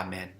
Amen.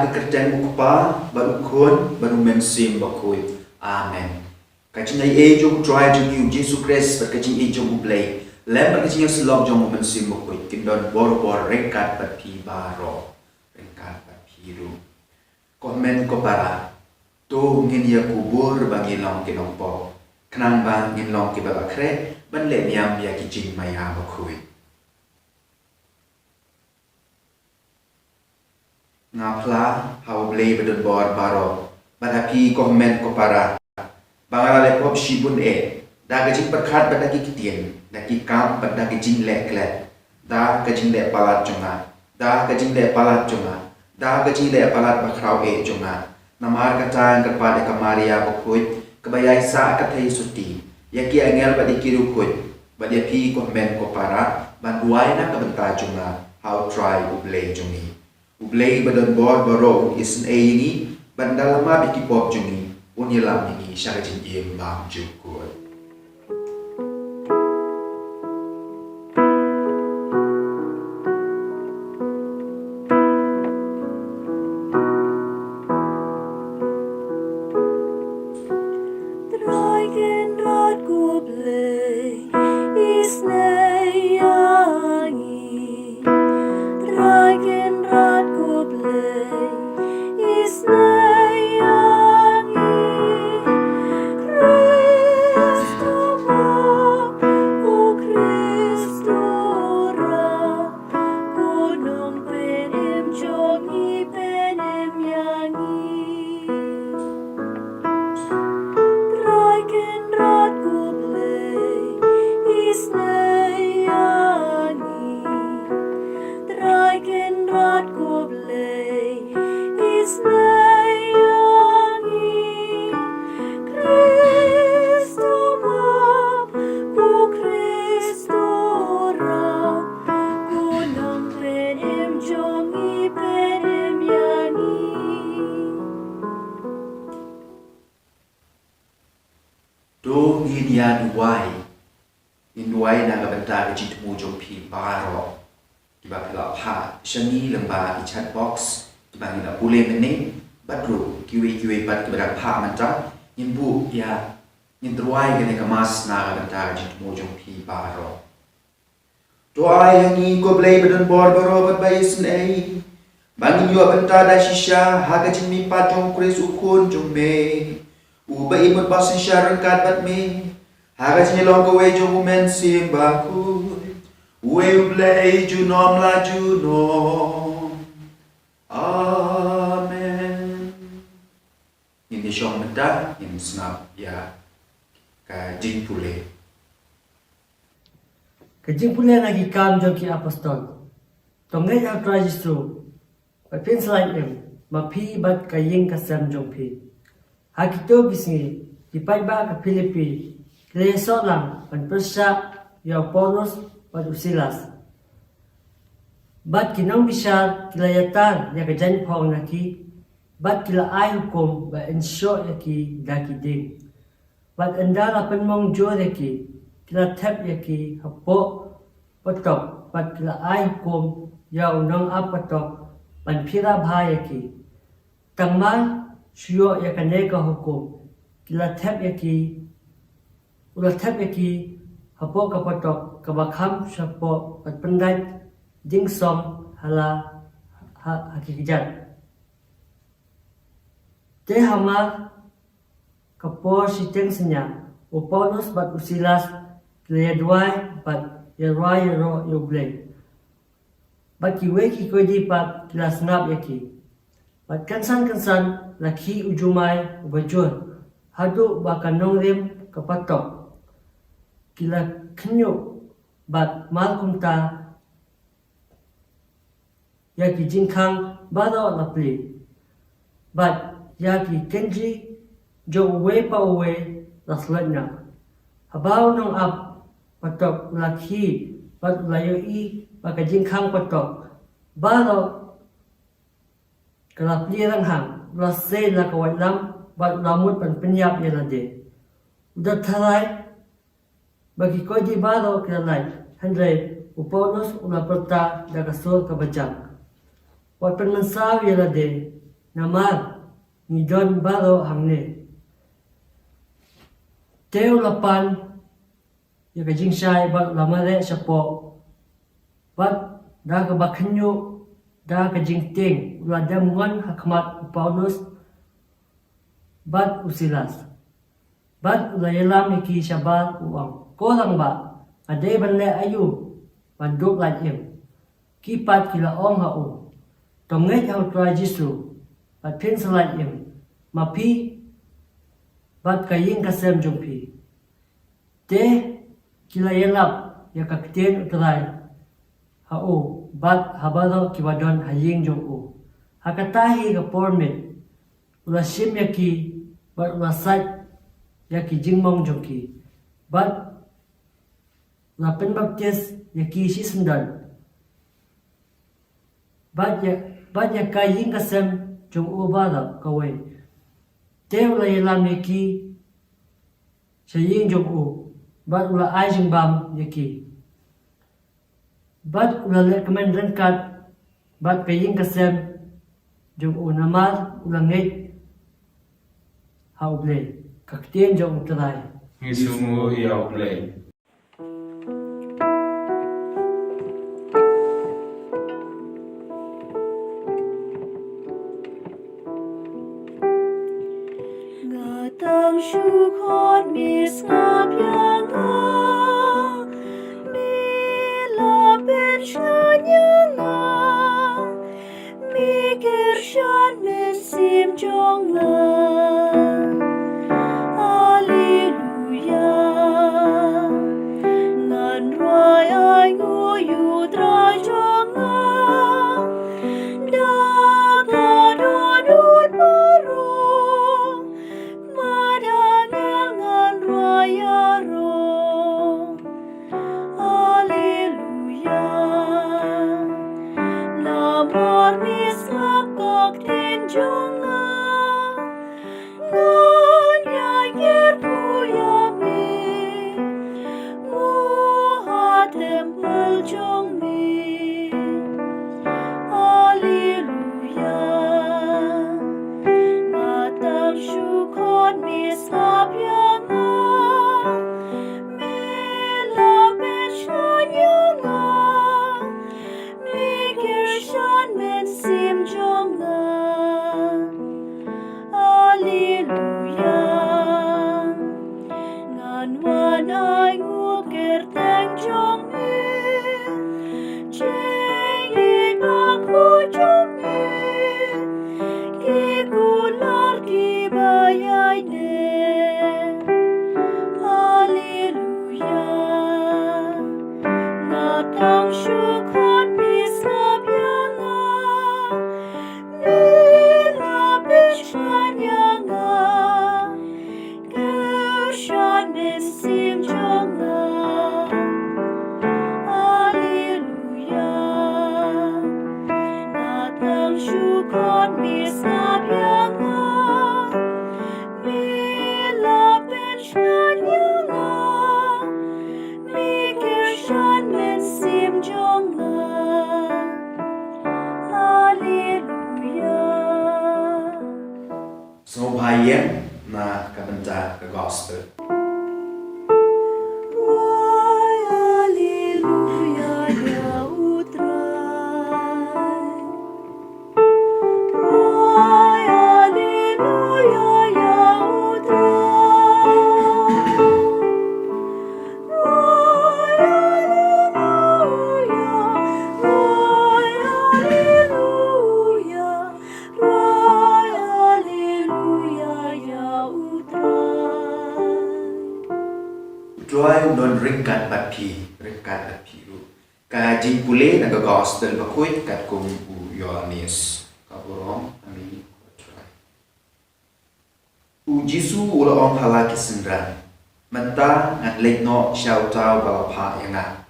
Kerjaan ukpa barukun barumensim bakhuid. Amen. Kacing ai jong try to you Jesus Christ berkacing ai jong play. Lem berkacing Shillong jong mensim bakhuid. Kindon bor rekat papi baro. Rekat papi ru. Komen ko para. To ngin ya kubur bangilong kinong po. Kenang bang ngilong ki babakre ban le niam ya kicing maya bakhuid. Ngapla hau blei bedon bor baro badapi komen ko para bangala pop shibun da gajing perkhat badaki kitien daki kam badaki jing leklet da gajing le palat jonga da gajing le palat jonga da gajing le palat bakrau jonga namar katang kepada kamaria bakhuid kebayai sa kathai suti yaki angel badiki rukut badapi komen ko para banduai na kabenta jonga how try ublei jongi Ublay badan bor baro isin ini bandala ma biki pop jungi unyelam ini syarajin iem bang jukut. Do nginian Induai na gabenta gajit mu jong pi baro. Kiba pila pa shani lemba i chat box kiba ngila bule mene badru kiwi bat kiba pa manta imbu ya indruai gane kamas na gabenta gajit mu jong pi baro. Do ai ni ko blay badan bor baro bat bayisin ai. Bangin yo benta da shisha hagajin mi pa jong kres ukun jong me. Uba imut basin syaran kat bat me. Hagajin long ko way jong umen sim baku. Weblei junom la junom. Amen. Ini syong meda in snap ya ka jing pule. Kajing pula lagi kam jong ki apostol. Tongai ya Kristo. Papin selain mapi bat kaying kasam jong pi. Hakito bisngi dipai ba ka Filipi. Kleso lang pan persa ya Paulus pat usilas. Bat kinong bisar kilayatan ya kajan pong naki. Bat kila ay hukum ba ensyo ya ki daki ding. Bat andala penmong jo ya ki. Kila tap ya ki hapo patok bat kila ay hukum ya unang apatok pan pira bhaya ki. Tangmal suyo ya kaneka hukum. Kila tap ya ki ula tap ya ki hapo kapatok kabakam sapo pat pendat dingsom hala hakikijat. Te hama kapo siteng senya o Paulus bat usilas kila duai bat Yarway ro yoblay. Bat kiwe ki kodi pat kila snap yaki. Bat kansan laki ujumay ubajur. Hadu baka nongrim kapatok. Kila kenyo bat malkumta yaki jingkang bado lapli. Bat yaki kenji jo uwe pa uwe laslatnya. Habaw nong ap patok laki pat layo i baka jingkang patok baro kalapli lang hang lasay la kawat lam bat lamut pan penyap yalade udah tharay bagi ko di baro kilalay hynriew Paulus ula perta da kasul kabajak wat pan mansaw yalade namar ni John baro hangne teo lapan ya kajing syai bat lamare sapo bat da ka bakhanyo da kajing ting ula damuan hakmat Paulus bat usilas bat ula yalam iki syabal uang ko lang ba ade banle ayu banduk laim kipat kila ong hau tonget hau trajisu bat pin salaim mapi bat kaying kasem jumpi te kila yelap ya kakten utray hao bat habalo kiwadon haying jong u hakatahi ka pormit ula sim yaki bat ula sat yaki jingmong jongki bat la penbaptis yaki sisendan bat ya kaying kasem jong u bala kawai te ula yelam yaki saying jong u bat ula ajing bam yaki bat ula recommend rengkat bat kaying kasem jong unamal ula ngait hauble kaktien jong utray Ngisumu iya play. Ngatang syukur misngap yang mikir shan men sim jong la Hallelujah ngan roi ai ngu yu tra jong la da ga do dut baru madangel ngan roi aro Namor misap kok tin jonga ngan yair puyami muha tempel jong mi Hallelujah matang syukon misap yanga mila beshan yanga mikir shan men sim jonga tang shu khon mi slap yang a mi la be shan yang a gu shan be sim jong a Hallelujah na tang shu khon mi slap yang a mi la be shan yang a mi gu shan be sim jong a Hallelujah Sngi Ba-ar na kabanta ka gospel. Why, hallelujah, ya utrai. Why, hallelujah, ya utrai. Why, hallelujah. Why, hallelujah. Why, hallelujah, ya utrai. Drawing don ringkat bat pi ru. Ka jing pule na ka gospel bakhuid kat kum u yonis. Ka borong ami try. U Jisu ula ong hala kisindran. Menta ngat lek no shau tau balapha yanga.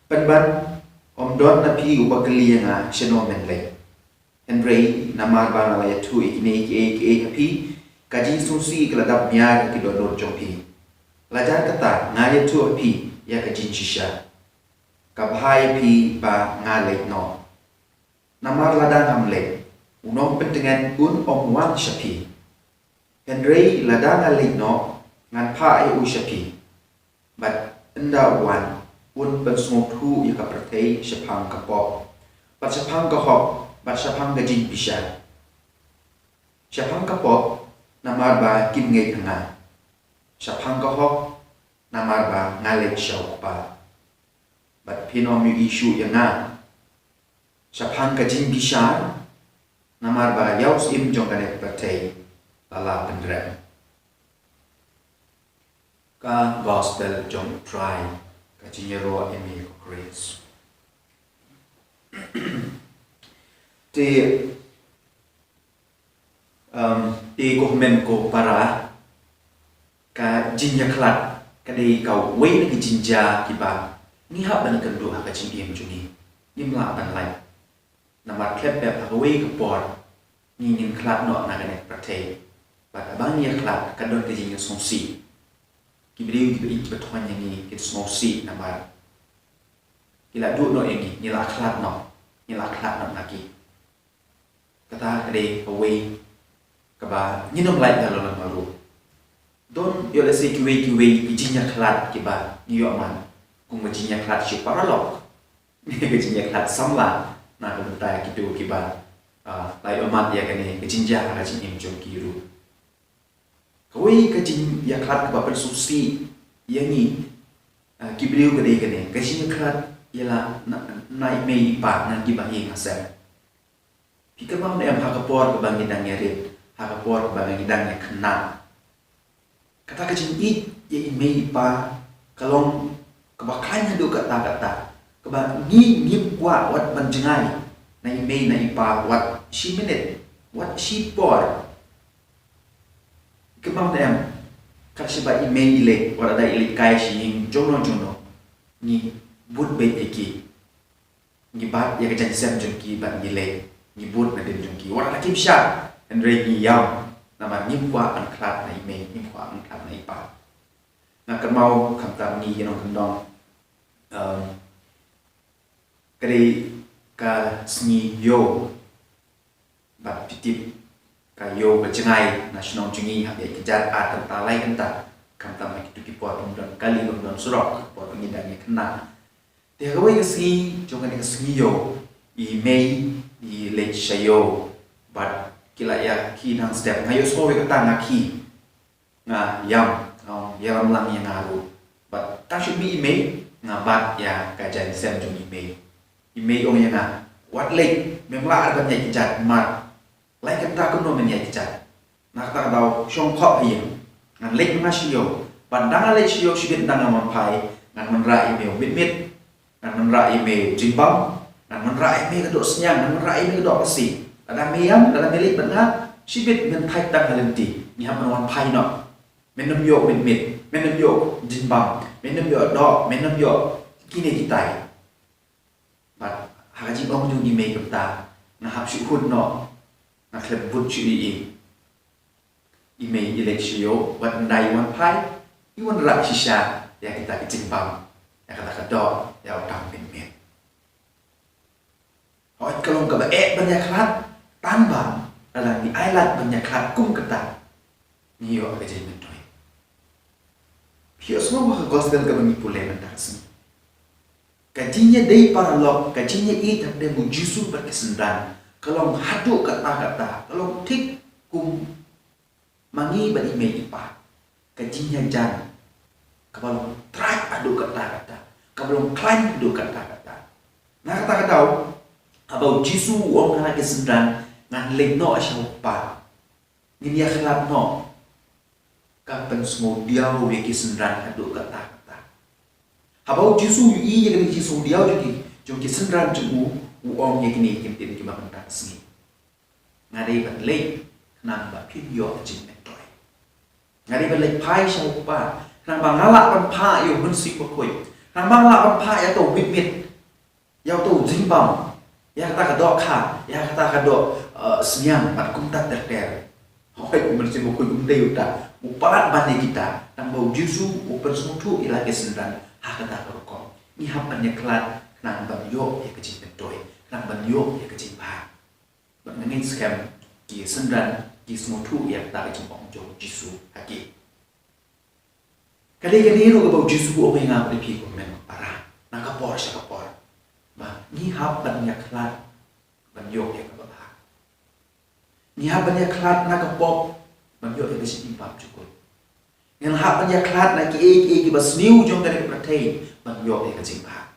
Penban om don na pi u bakli yanga sheno men lek. Hynriew namar Meghalaya thui kini ke pi ka Jisu si keladap miar ki don jong pi. Lajar kata ngaya tu pi ya ka jin shisha. Ka bhai pi ba ngalek no. Namar ladang hamlek. Unong pentengan un om wan shapi. Hynriew ladang ngalek no ngan pa u shapi. But enda wan un pensong tu ya ka pertei shapang ka pop. Bat shapang ka hop, bat shapang ka jin pisha. Shapang ka pop namar ba kim ngei hanga. Shapang ka hop namar ba ngalek shaw pa. But pinom yu issue yang nga. Shapang ka jin bishar namar ba yaus im jong kanek patay lala pendrem. Ka gospel jong try ka jinyero emi ko grace. Ti government ko para ka jinya klat ka dei kau wei na ki jinja ki ba ni hab ban kan do ha ka jin em juni nim la ban lai na mat klep be ha wei ka por ni nin klat no na ka ne prate ba ba ni klat ka don ka jinya song si ki bri ki bi ki thon ni ki song si na ba ki la du no emi ni la klat no na ki kata ka dei ka wei ka ba ni nom lai da lo na maru don yo le se kiwe ki jinya klat ki ba ni yo man kung jinya klat shi paralok ni jinya klat samla na ko ta ki tu ki ba lai o mat ya kane ki jinja ka jin em jong ki ru koi ka jin ya klat ka ba per susi ya ni ki briu ka dei kane ka jinya klat ya la na mei pa na ki ba hi ka sa pi ka ba ne am ha ka por ka ba ni dang ya ret ha ka por ka ba ni dang ya khna kata kecil it ya imei pa kalong kebakan hadu kata keba ni kwa wat banjengai na imei na ipa wat shi minute wat shi por kebam dem kasi ba imei ile wala da ile kai shi jono ni but be eki ni bat ya kajan sem jongki ba ni le ni but na den jongki wala kim sha andre ni yam nama nimwa an klat na ime nimwa an klat na ipa na kermau kamtam ni yenong kendong kari ka sngi yo bat pitip ka yo ka jengai nasional jungi habi kejar atam talai enta kamtam na kitu ki pot dan kali don surok pot ngidang ni kena dia kawai ka sngi jongan ka sngi yo ime I le shayo bat kila ya ki nang step ngayo so we kata ngaki nga yam yam lang yang ngaru but ta should be email nga bat ya ka jan sem jong email ong yang wat le memla ban ya kijat mat lai kan ta ko no men ya kijat nak ta dau shong kho hieng ngan le ma shiyo ban dang le shiyo shi bin dang man pai ngan man ra email mit nan man ra ime jimbam nan man ra ime kedok senyang nan man ra ime kedok kasih ada miam dalam milik benar sibit men thai tak halenti ni ham man phai no men nam yo men nam yo jimbam men nam yo dok men nam yo kini kitai bat haji bang du ni me kapta na hap shu hun no na klep but chu ime eleksio wat ndai wan phai iwan ra shisha ya kita ke jimbam ya kata kedok ya utang men hoi kalong ka ba banyak khat tambah dalam ni ailat banyak khat kum kata ni yo ke jimbam toy pio semua ka gospel ka bangi pule mentas kajinya dei para lok kajinya i tak de mu jisu berkesendan kalong hadu kata kalong tik kum mangi bani me ipa kajinya jan kabalong try adu kata kabalong climb adu kata na kata abau jisu wong kana kesendan ngan lengno asya pa ni dia khlap no kapan semua dia we kesendan adu kata abau jisu i ye ni jisu dia jadi jo kesendan ju wong ye kini kimtin ki makan tak sini ngadai ban le nan ba phin yo jin me toy ngadai ban le pai sya pa nang bangala pan pha yo mun si ko koi nang bangala pan pha ya to mit ya to jimbam ya kata kedok kha ya kata kedok senyang pat kum tak ter hoi kum bersih ko kum deu ta uparat bani kita nang bau jisu uper semutu ila kesendan ha kata ko ni hapan ya klat nang ban yo ya kecil toy nang ban yo ya kecil pa ban ngin scam ki sendan ki semutu ya ta ke jong jo jisu haki kali ro ko bau jisu o menga pri ko men para nang ka por sha ka por ba ni hap ban ya klat ban yo ya ka ba ni hap ban ya klat na ka pop ban yo ya ke si pap chukul yang hap ban ya klat na ki ki bas new jong dari prathei ban yo ya ke jing ba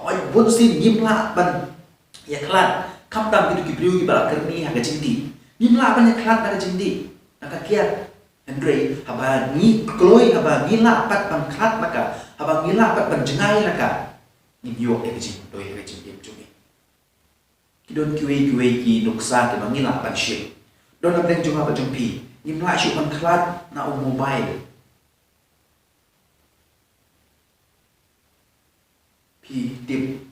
hoi bun sin yim la ban ya klat kam tam ki priu ki ba kerni ha ke jing di yim la ban ya klat na ke jing di na ka kiat hynriew haba ni kloi haba ni la pat ban klat maka haba ni la pat ban jengai la ka ni yo e jing doi e jing yem jumi ki don kiwe ki nuksa ke bangi la pan shi don la ben juma ba jumpi ni mla shi ban klat na mobile pi tip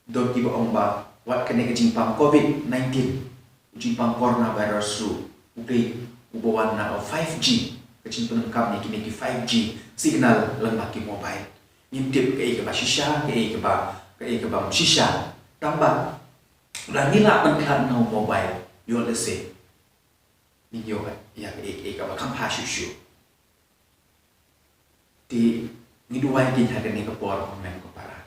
don ki ba ong ba wat kene ke jing pam covid 19 jing pam coronavirus su ukai ubawan na 5G kecil penengkap ni kini 5G signal lemah ki mobile ngintip ke ba shisha ke ba shisha tambah la nila penkan no mobile yo le se ni yo ya ke ba kam ha shu ti ni duai ki ha ni ko por men ko para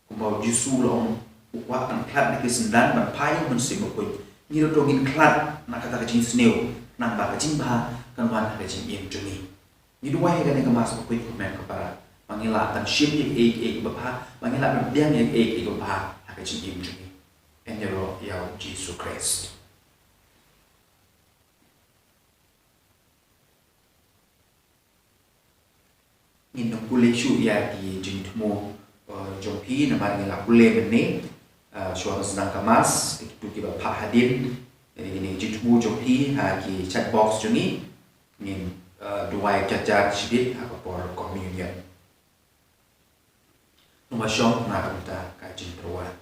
ko ba jisu long wa an klat ni kesendan ban pai mun sim ko ni ro ngin klat na kata ke jing sneu nang ba jing ba kan wan ha jing yen juni ni duai ga ni ka mas ko men ko para Mangilah akan ship ek bapa, mangilah berdiam ek bapa, akan cium juni. Enjero yau Jesus Christ. Ini boleh syu ya di jintmu jompi nama mangilah boleh bene, suara sedang kemas, itu kita pak hadin. Ini jintmu jompi hagi chat box juni, ini dua jajar sibit apa por communion. Nomor syok nak kita kaji terus.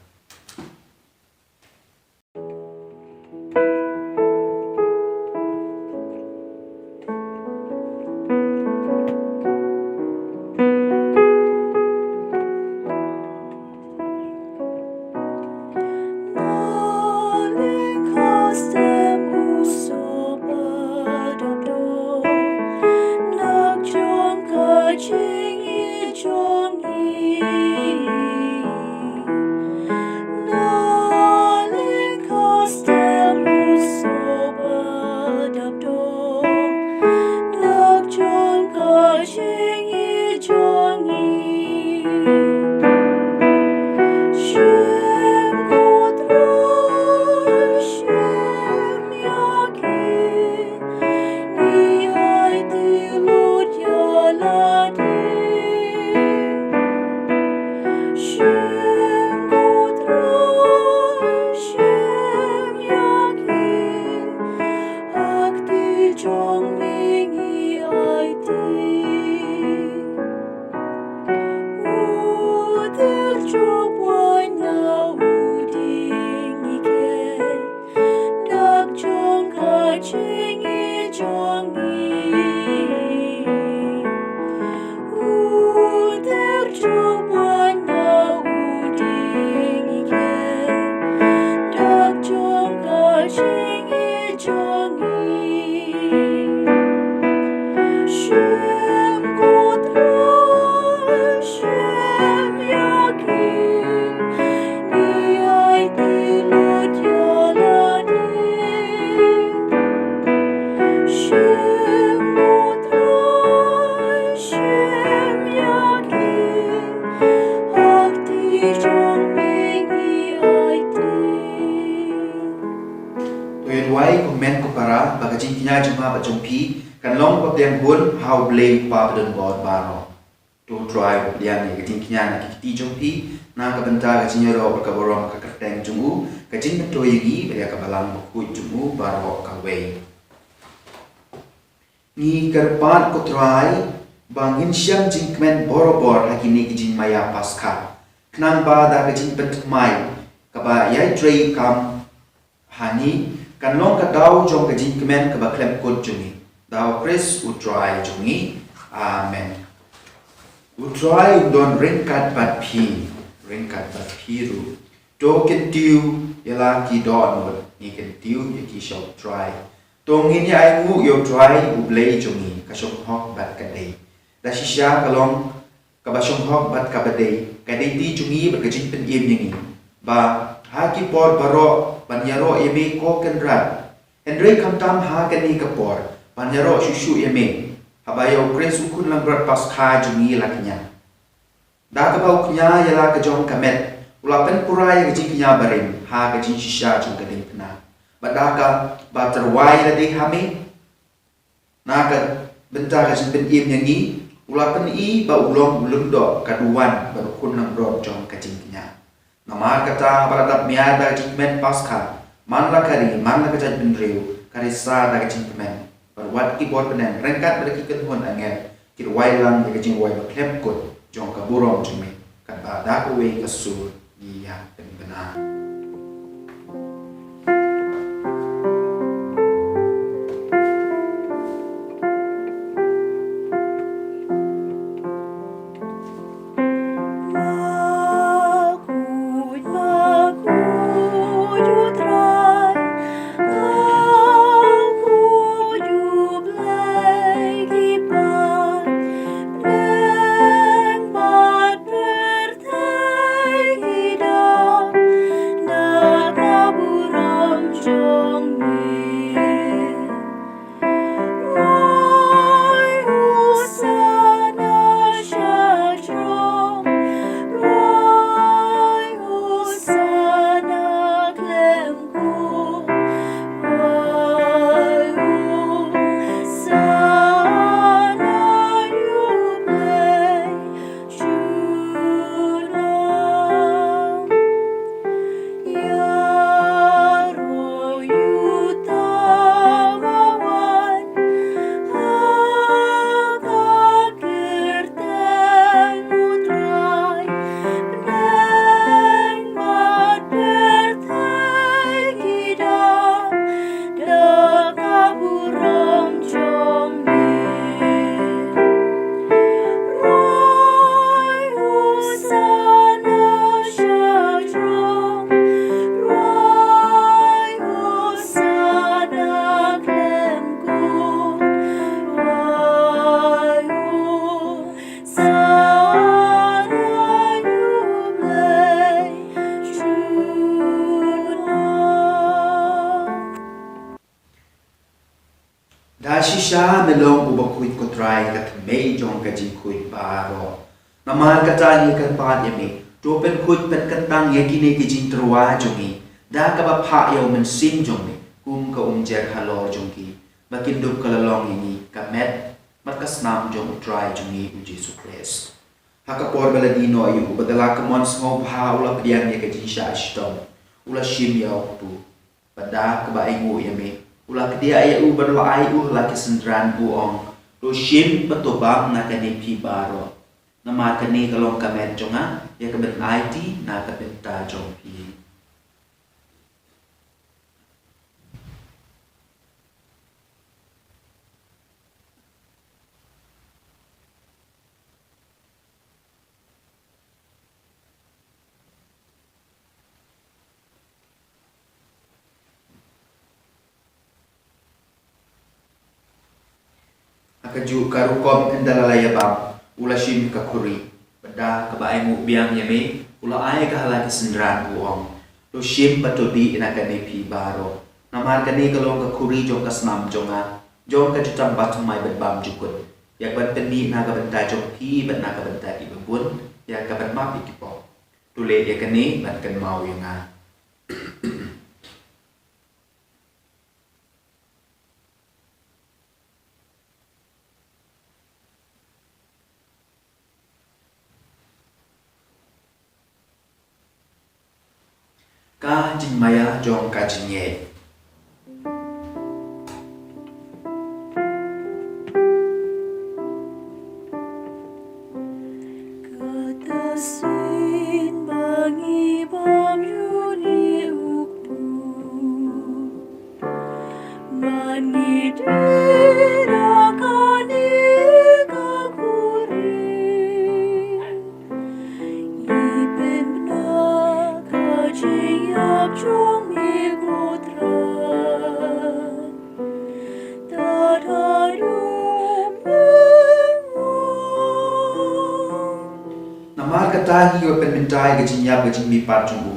baka jing kinya juma ba jongpi kan long ba piang hun how blame pa badon bod baro to try lian ni jing kinya na ki jongpi na ka benta ka jing ro ka borom ka kateng jumu ka jing to yigi ba ka balang ku jumu baro ka wei ni karpan ko try bangin siam jing kmen borobor hakini ki jing maya paskha knan ba da ka jing pet mai ka ba yai trei kam hani kan long ka daw jong ka jing kmen ka ba klem kod jungi daw Chris utrai jungi amen utrai don ringkat pat pi ru to ken tiu yala ki don mod ni ken tiu ye ki shop try tong in ya ai ngu yo try u blei jungi ka shop hok bat ka dei da shisha ka long ka ba shop hok bat ka ba dei ka dei ti jungi ba ka jing pen yem ni ba ha ki por baro banyaro eme ko ken rat Henry kamtam ha kan ni kapor banyaro shushu eme habayo Chris ukun lang brat paskha jungi laknya da ka bau knya yala ka jong kamet ulapen purai ka jing knya barim ha ka jing shisha jong ka ding pna badaka ba terwai la dei hame na ka benta ka jing pen im yangi ulapen i ba ulong ulung do kaduan ba kun lang brat jong ka jing knya nama kata baradap miada jing men paskha manla kari manla kajat hynriew kari sa da jing men berwat ki bor penen rengkat ber ki kenhon angel ki wai lang de jing wai klep kot jong ka burom jing me kan ba da ko we ka sur ya pen benar Shisha melong ubakuit ko try kat may jong ka jing kuit baro naman kata ni kan pa yemi to pen kuit pen kantang ye kini ki jing trwa jongi da ka ba pha yo men sim jong me kum ka jer halor jong ki bakin dup kala long ni ka met mat ka snam jong try jongi u Jesus Christ haka por baladino ayu badala ka mon smo pha ula pdian ye ka jing sha ashtom ula shim yo pu pada ka ba ingu yemi ula kedia ay u berla ay u laki sendran buong do shim betobang na kani pi baro nama kani kalong kamet jonga ya kaben IT na kaben ta jong pi kaju karukom endalalaya bam ula shim ka kuri benda ka ba ai mu biang yeme ula ai ka hala ki sendran buong do shim batodi ina ka ne pi baro namar ka ne kalong ka kuri jong ka snam jonga jong ka jutam batum mai bet bam jukut yak ban peni na ka benta jong pi ban na ka benta i bun ya ka ban ma pi ki po tule ya ka ne ban kan mau yanga ka jing maya jong ka jing ye. Katasin bangi bamyuni ukpu Mani dira kani kakuri Ipen bna kajiyap chumi kutran Tatarum Namar kata ni yo pen mentai ka jing yap ka jing mi pat jong bu.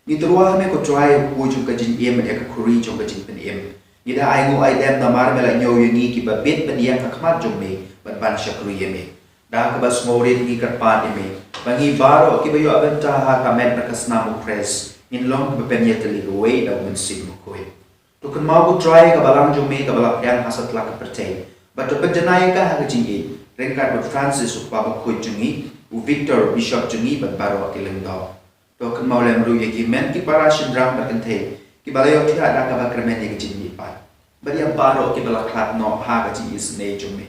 Ni terwa me ko try ku jong ka jing em ka khuri jong ka jing pen em. Ni da ai ngo ai dem namar me la nyo yo ni ki ba bit pen yang ka khmat jong me ban shakru ye me. Da ka bas ngore ni ka pat me. Bangi baro ki ba yo abenta ha ka met ka sna mo kres. In long ba pen ye tali go way da mun sim mo ko. To kan ma ko try ka balang jong me ka balak yang hasat la ka pertai. But to penjanai ka ha ka jing e. Rengkat ba Francis ukwa ba ko jong ni. U Victor Bishop Sngi Ba-ar ki lengdo. To kan mau lem ru ye ki men ki para sindram ba kan the. Ki balayo thi ada ka ba kremen ye ki jin pa. Ba dia baro ki bala khat no ha ga ji is ne jong me.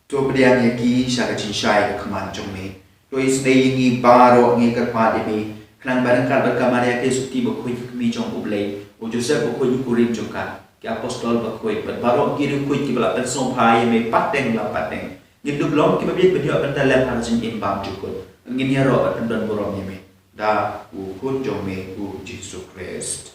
To bdiang ye ki sha ga jin shai ka khaman jong me. To is ne ni baro ngi ka pa de me. Khnang barang ka ba ka ma ya ke sukti ba khoi mi jong ublei. O Joseph ba khoi kurim jong ka. Ki apostol ba khoi ba baro ki ru khoi ki bala pen song phai me pat teng la pat teng. Ngin duk long ki babit badiyo pen talem har jin in bam jukul. Ngin ya ro pen don borom ye me. Da u kun jong me u Jesus Christ.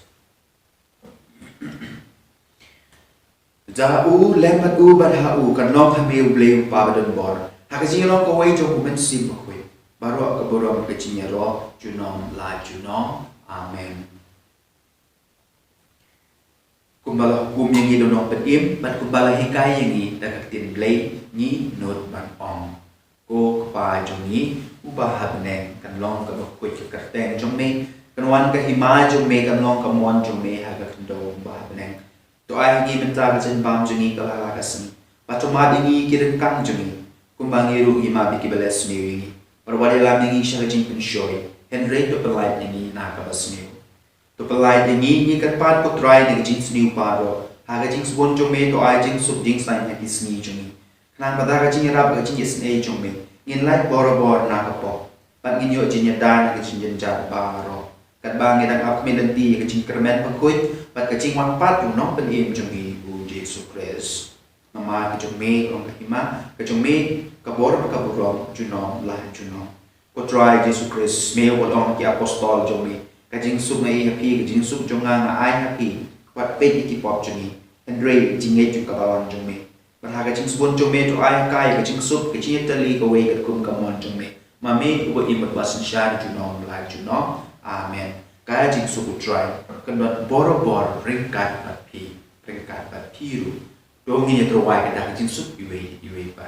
Ja u lemat u bar ha u kan long ha me u ble u pa badon bor. Ha ka jing long ko wei jong u men sim ko we. Baro ka borom ka jing ya ro junom la junom. Amen. Kumbala hukum yang ini donong petim, bat kumbala hikai yang ini dekat tin blay ni not ban ong. Ko kepa jong ni ubah habneng kan long ka bakoi ka karteng jong me kan wan ka hima jong me kan long ka mon jong me ha ka kendo ubah habneng. To ai ngi mentar jen bam jong ni kala ka sen. Patoma dingi kiren kang jong ni. Kumbangiru ima biki beles ni wingi. Parwade lam ni sha jing pen shoy. Henry to pelait ni na ka basni. To pelai dingi ni kan pat ko try ni jing sniu paro ha ga jing swon jong me to ai jing sub jing sai na ki sni jong ni nan pada ga jing rap ga jing sne jong me in like bor na ka po pat ngin yo jing dan ga jing jen ja baro kat ba ngi dang ap me dan ti ga jing kermen pa kuit pat ga jing wan pat jong no pen im jong ni u Jesus Christ mama ga jong me ong ka hima ga jong me ka bor pa ka borom junom la junom ko try Jesus Christ me wol ong ki apostol jong me kajing sub ngai happy kajing sub jonga nga ai happy wat pe ki pop juni andre jinge ju ka bawan jumi par ha kajing subon jumi to ai kai kajing sub kajing tali ko we kat kum kamon jumi mame ko im basin shar ju nom la ju nom amen kajing sub try kan bor ringkat pat piru do ngi to wai ka kajing sub iwe pa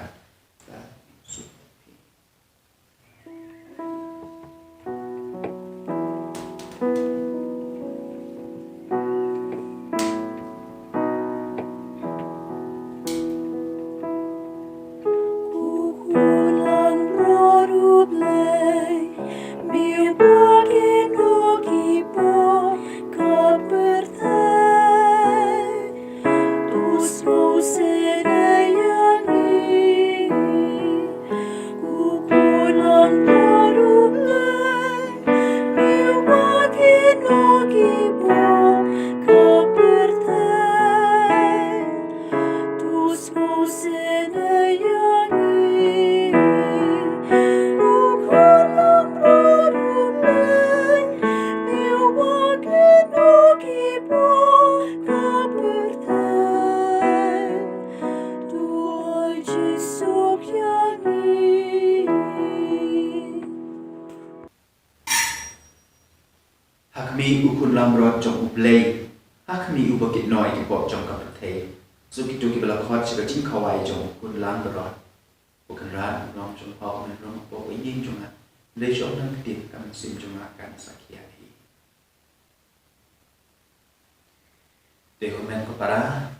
Hakmi ukun lamrot jong ublei hakmi ubakit noi ki pop jong ka pate so ki to ki bala khot chi ka chin khawai jong ukun lamrot bukan ran nom jong pop men rom pop yin jong a le shom nang tin kam sim jong a kan sakya hi de komen ko para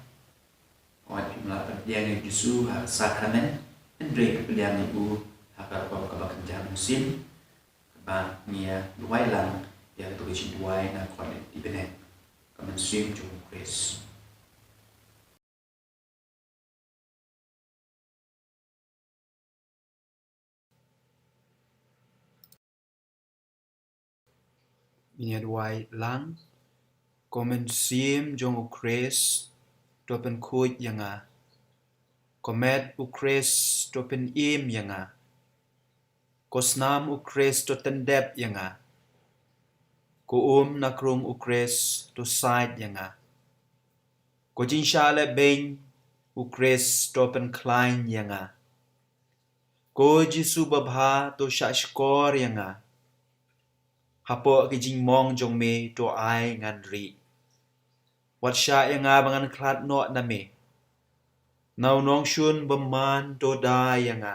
oi pimla pa dia ni Yesu ha sakramen andre ka dia ni bu ha ka pop ka ba kan jam sim ba nia luai lang yang tu kecil duai nak kuat di benek kamen swim jung Chris ini duai lang kamen swim jung Chris to pen kuit yang komet Chris to pen im yang kosnam Chris to tendep yang ko nakrung Chris to side yang ko jinshale ben Chris to pen klein yang ko jisu babha to shashkor yang hapo ke jing mong jong me to ai ngan ri wat sha yang bangan klat no na me nau nong shun beman to da yang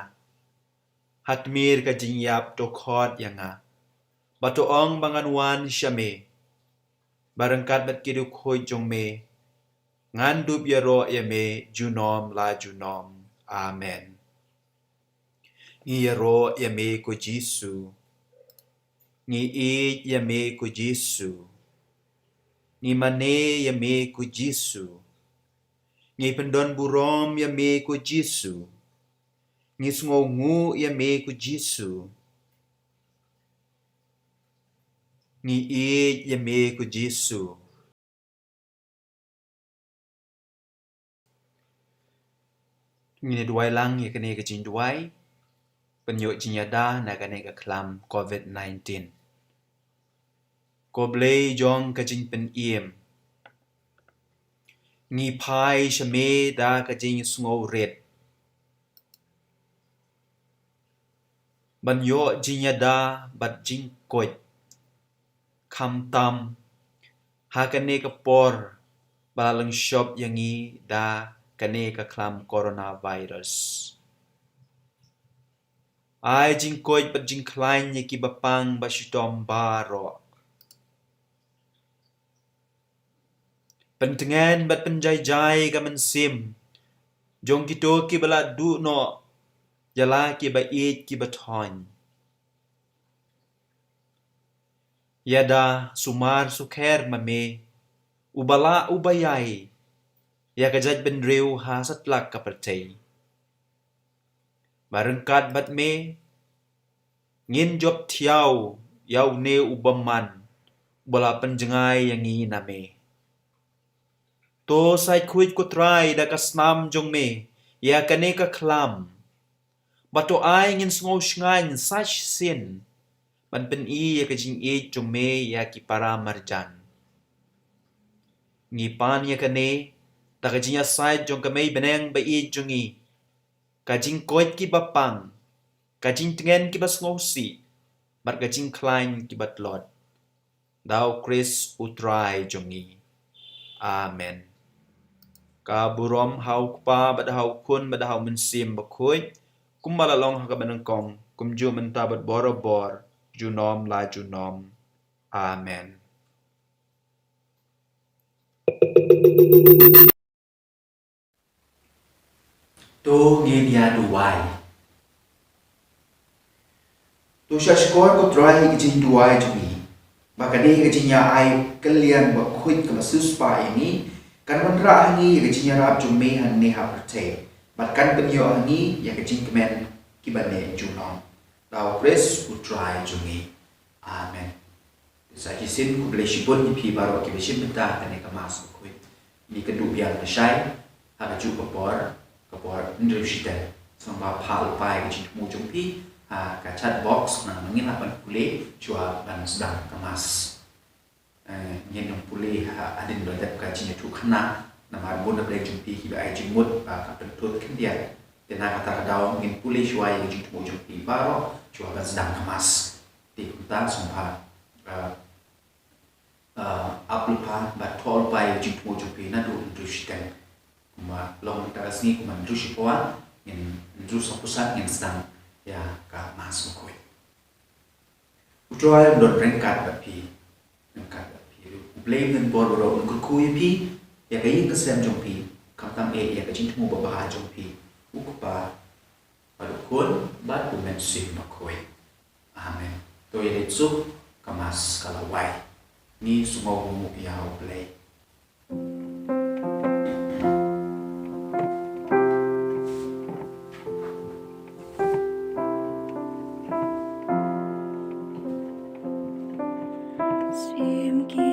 hatmir ka jing yap to khot yang bato ong bangan wan shame barangkat bat kidu khoi jong me ngan dup yaro ya me junom la junom amen ni yaro ya me ko jisu ni ya me ko jisu ni mane ya me ko jisu ni pendon burom ya me ko jisu ni sngongu ya me ko jisu ni ya me ko jisu ni duai lang ya kene ke jing duai penyo jinyada na kene ke klam covid-19 ko blei jong ka jing pen iem ni pai shame da ka jing sngo red ban yo jinyada bat jing koit kam tam ha kane ka por balang shop yangi da kane ka klam coronavirus ai jing koit bat jing klein yaki bapang ba shitom baro pentengan bat penjai-jai ka mensim jong kito ki bala du no yala ki ba eat ki ba thon yada sumar sukher mame ubala ubayai ya kajat ben reu ha satlak ka pertei barangkat bat me ngin job thiau yau ne ubaman bala penjengai yang i name to sai kuit ko try da kasnam jong me ya kane ka klam bato ai ngin sngo shngan sash sin ban pen i ya ka jing e jong me ya ki para marjan ngi pan ya kane ta ka jing ya sai jong ka me beneng ba i jong i ka jing koit ki bapang ka jing tengen ki bas ngau si bar ka jing klein ki bat lot dau Chris utrai jongi amen ka burom hau pa bad hau kun bad hau mensim bakhoi kum bala long ha ka banang kong kum ju menta bat borobor junom la junom amen to ngin ya duai to shashkor ko try ki jing duai jmi bakade ki jing ya ai kalian ba khut ka sus pa ini kan manra hangi ki jing ya rap jumi han ne ha prte bat kan penyo hangi ya ki jing kemen ki bane junom daw Chris ku try jumi amen sa ki sin ku ble shibon ni pi baro ki be shimta kane ka mas ku ni kedu biang ka shai ha ju popor hynriew shite samba phal pai ki mu jung pi ka chat box na mangin apan pule chua ban sedang kemas nyen pule adin berdap ka jinya tu khana na mar bon da ble jung pi ki ba ai jimut ka pentut kin dia tena kata daw ngin pule chua yang jing mu jung pi baro chua ban sedang kemas ti kita samba aplupa ba tol pai jing mu jung pi na du hynriew shite kuma long taras ni kuma hynriew shipoa in hynriew pusat yang sedang ya ka mas bakhuid utroy don rengkat bapi blame den borboro un ku pi ya ka yin ka sem jong pi kam tam e ya ka jing mu ba jong pi ukpa adu kun ba ku men sim bakhuid amen to ye su kamas kalawai ni sumau mu yau play Sngi